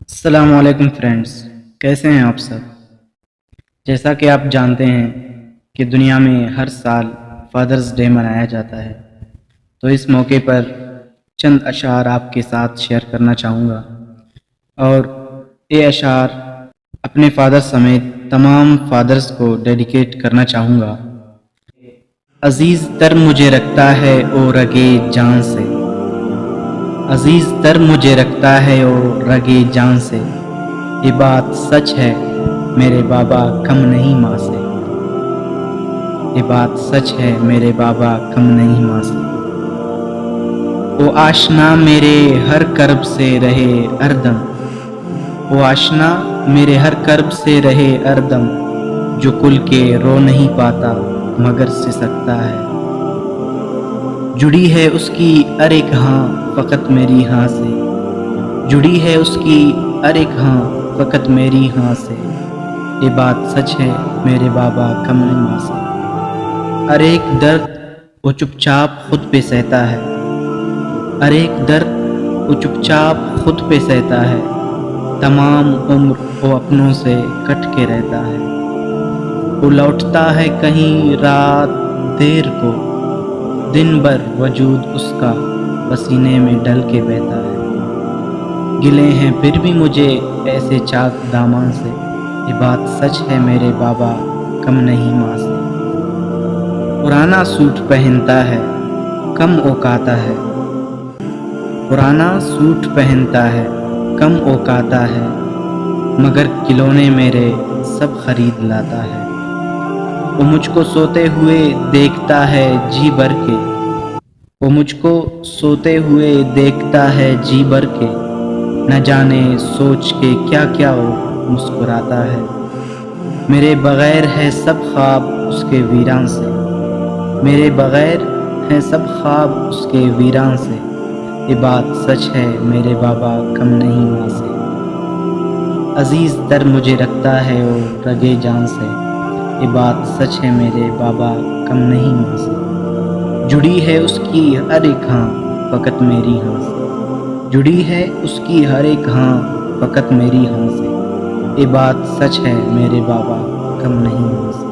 السلام علیکم فرینڈز، کیسے ہیں آپ سب؟ جیسا کہ آپ جانتے ہیں کہ دنیا میں ہر سال فادرز ڈے منایا جاتا ہے، تو اس موقع پر چند اشعار آپ کے ساتھ شیئر کرنا چاہوں گا، اور یہ اشعار اپنے فادر سمیت تمام فادرز کو ڈیڈیکیٹ کرنا چاہوں گا۔ عزیز تر مجھے رکھتا ہے او رگے جان سے، عزیز تر مجھے رکھتا ہے او رگے جان سے، یہ بات سچ ہے میرے بابا کم نہیں ماں سے، یہ بات سچ ہے میرے بابا کم نہیں ماں سے۔ او آشنا میرے ہر کرب سے رہے اردم، او آشنا میرے ہر کرب سے رہے اردم، جو کل کے رو نہیں پاتا مگر سسکتا ہے، جڑی ہے اس کی ہر ایک ہاں فقط میری ہاں سے، جڑی ہے اس کی ہر ایک ہاں فقط میری ہاں سے، یہ بات سچ ہے میرے بابا کم نہیں ماں سے۔ ہر ایک درد وہ چپ چاپ خود پہ سہتا ہے، ہر ایک درد وہ چپ چاپ خود پہ سہتا ہے، تمام عمر وہ اپنوں سے کٹ کے رہتا ہے، وہ لوٹتا ہے کہیں رات دیر کو، دن بھر وجود اس کا پسینے میں ڈل کے بہتا ہے، گلے ہیں پھر بھی مجھے ایسے چاک دامان سے، یہ بات سچ ہے میرے بابا کم نہیں ماں سے۔ پرانا سوٹ پہنتا ہے کم اوقاتا ہے، پرانا سوٹ پہنتا ہے کم اوقاتا ہے، مگر کھلونے میرے سب خرید لاتا ہے، وہ مجھ کو سوتے ہوئے دیکھتا ہے جی بھر کے، وہ مجھ کو سوتے ہوئے دیکھتا ہے جی بھر کے، نہ جانے سوچ کے کیا کیا وہ مسکراتا ہے، میرے بغیر ہے سب خواب اس کے ویران سے، میرے بغیر ہے سب خواب اس کے ویران سے، یہ بات سچ ہے میرے بابا کم نہیں ماں سے۔ عزیز تر مجھے رکھتا ہے وہ رگے جان سے، یہ بات سچ ہے میرے بابا کم نہیں ماں سے، جڑی ہے اس کی ہر ایک ہاں فقط میری ہاں سے، جڑی ہے اس کی ہر ایک ہاں فقط میری ہاں سے، یہ بات سچ ہے میرے بابا کم نہیں ماں سے۔